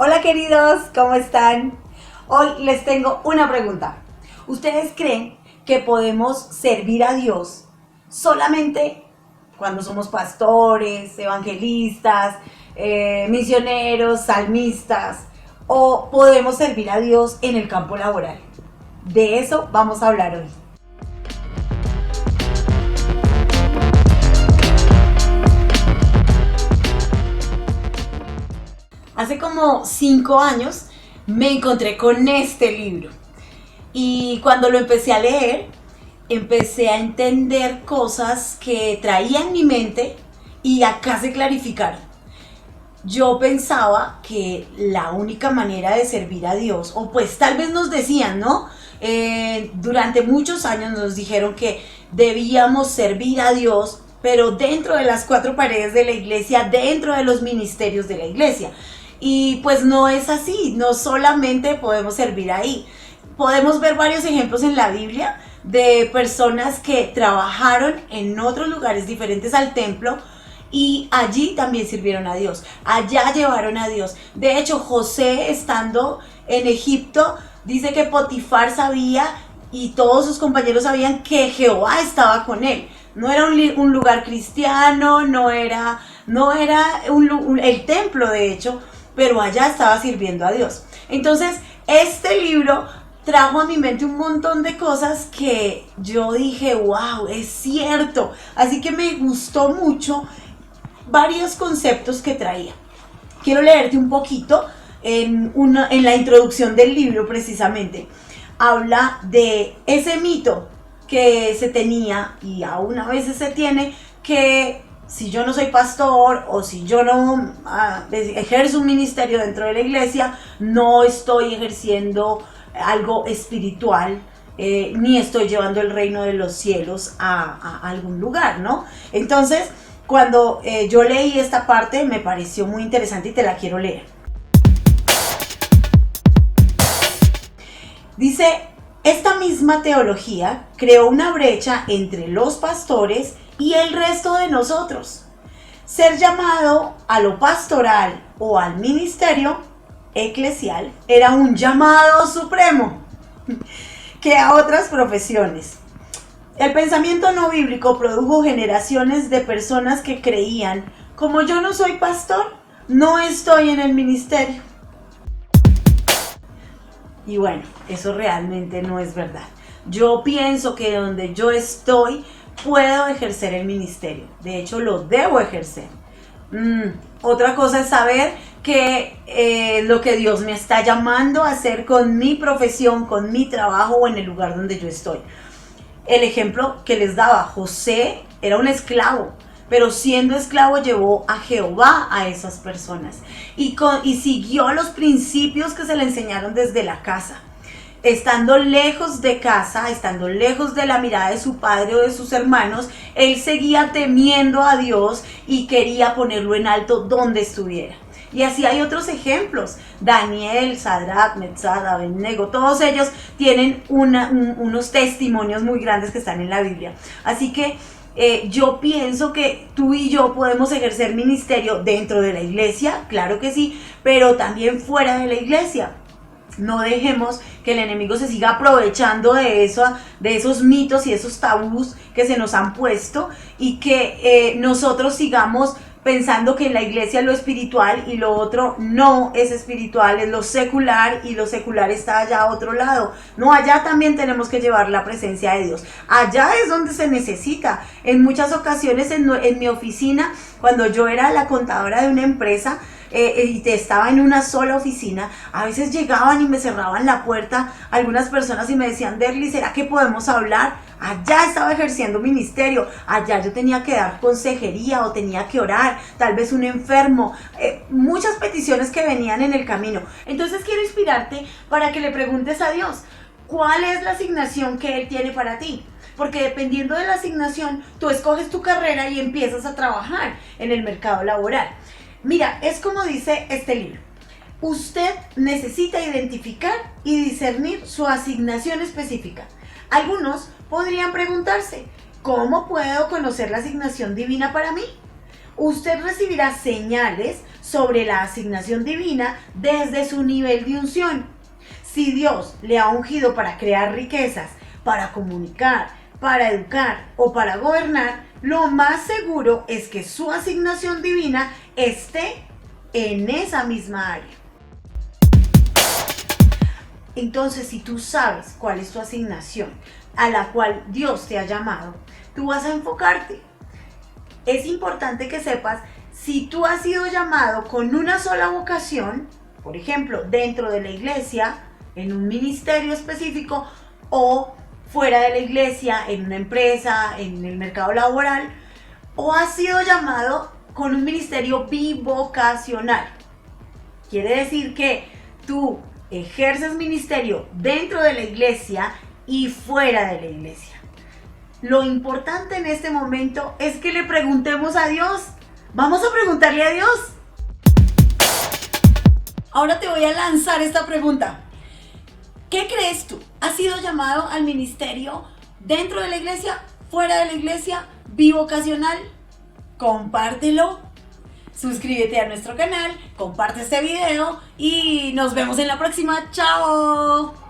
Hola queridos, ¿cómo están? Hoy les tengo una pregunta. ¿Ustedes creen que podemos servir a Dios solamente cuando somos pastores, evangelistas, misioneros, salmistas? ¿O podemos servir a Dios en el campo laboral? De eso vamos a hablar hoy. Hace como 5 años me encontré con este libro y cuando lo empecé a leer, empecé a entender cosas que traía en mi mente y acá se clarificaron. Yo pensaba que la única manera de servir a Dios, o pues tal vez nos decían, ¿no? Durante muchos años nos dijeron que debíamos servir a Dios, pero dentro de las 4 paredes de la iglesia, dentro de los ministerios de la iglesia. Y pues no es así, no solamente podemos servir ahí. Podemos ver varios ejemplos en la Biblia de personas que trabajaron en otros lugares diferentes al templo y allí también sirvieron a Dios, allá llevaron a Dios. De hecho, José, estando en Egipto, dice que Potifar sabía y todos sus compañeros sabían que Jehová estaba con él. No era un lugar cristiano, no era el templo, de hecho, pero allá estaba sirviendo a Dios. Entonces, este libro trajo a mi mente un montón de cosas que yo dije, wow, es cierto. Así que me gustó mucho varios conceptos que traía. Quiero leerte un poquito en la introducción del libro precisamente. Habla de ese mito que se tenía y aún a veces se tiene, que si yo no soy pastor o si yo no ejerzo un ministerio dentro de la iglesia, no estoy ejerciendo algo espiritual, ni estoy llevando el reino de los cielos a algún lugar, ¿no? Entonces, cuando yo leí esta parte me pareció muy interesante y te la quiero leer. Dice, esta misma teología creó una brecha entre los pastores y el resto de nosotros. Ser llamado a lo pastoral o al ministerio eclesial era un llamado supremo que a otras profesiones. El pensamiento no bíblico produjo generaciones de personas que creían, como yo no soy pastor, no estoy en el ministerio. Y bueno, eso realmente no es verdad. Yo pienso que donde yo estoy puedo ejercer el ministerio. De hecho, lo debo ejercer. Otra cosa es saber que lo que Dios me está llamando a hacer con mi profesión, con mi trabajo o en el lugar donde yo estoy. El ejemplo que les daba, José era un esclavo, pero siendo esclavo llevó a Jehová a esas personas y siguió los principios que se le enseñaron desde la casa. Estando lejos de casa, estando lejos de la mirada de su padre o de sus hermanos, él seguía temiendo a Dios y quería ponerlo en alto donde estuviera. Y así hay otros ejemplos. Daniel, Sadrach, Mesach, Abednego, todos ellos tienen unos testimonios muy grandes que están en la Biblia. Así que yo pienso que tú y yo podemos ejercer ministerio dentro de la iglesia, claro que sí, pero también fuera de la iglesia. No dejemos que el enemigo se siga aprovechando de esos mitos y esos tabús que se nos han puesto y que nosotros sigamos pensando que en la iglesia es lo espiritual y lo otro no es espiritual, es lo secular y lo secular está allá a otro lado. No, allá también tenemos que llevar la presencia de Dios. Allá es donde se necesita. En muchas ocasiones en mi oficina, cuando yo era la contadora de una empresa, y estaba en una sola oficina, a veces llegaban y me cerraban la puerta algunas personas y me decían, Derly, ¿será que podemos hablar? Allá estaba ejerciendo ministerio, allá yo tenía que dar consejería o tenía que orar, tal vez un enfermo, muchas peticiones que venían en el camino. Entonces quiero inspirarte para que le preguntes a Dios, ¿cuál es la asignación que Él tiene para ti? Porque dependiendo de la asignación, tú escoges tu carrera y empiezas a trabajar en el mercado laboral. Mira, es como dice este libro. Usted necesita identificar y discernir su asignación específica. Algunos podrían preguntarse, ¿cómo puedo conocer la asignación divina para mí? Usted recibirá señales sobre la asignación divina desde su nivel de unción. Si Dios le ha ungido para crear riquezas, para comunicar, para educar o para gobernar, lo más seguro es que su asignación divina esté en esa misma área. Entonces, si tú sabes cuál es tu asignación a la cual Dios te ha llamado, tú vas a enfocarte. Es importante que sepas si tú has sido llamado con una sola vocación, por ejemplo, dentro de la iglesia, en un ministerio específico, o fuera de la iglesia, en una empresa, en el mercado laboral, o has sido llamado con un ministerio bivocacional. Quiere decir que tú ejerces ministerio dentro de la iglesia y fuera de la iglesia. Lo importante en este momento es que le preguntemos a Dios. Vamos a preguntarle a Dios. Ahora te voy a lanzar esta pregunta. ¿Qué crees tú? ¿Has sido llamado al ministerio dentro de la iglesia, fuera de la iglesia, bivocacional? Compártelo. Suscríbete a nuestro canal, comparte este video y nos vemos en la próxima. ¡Chao!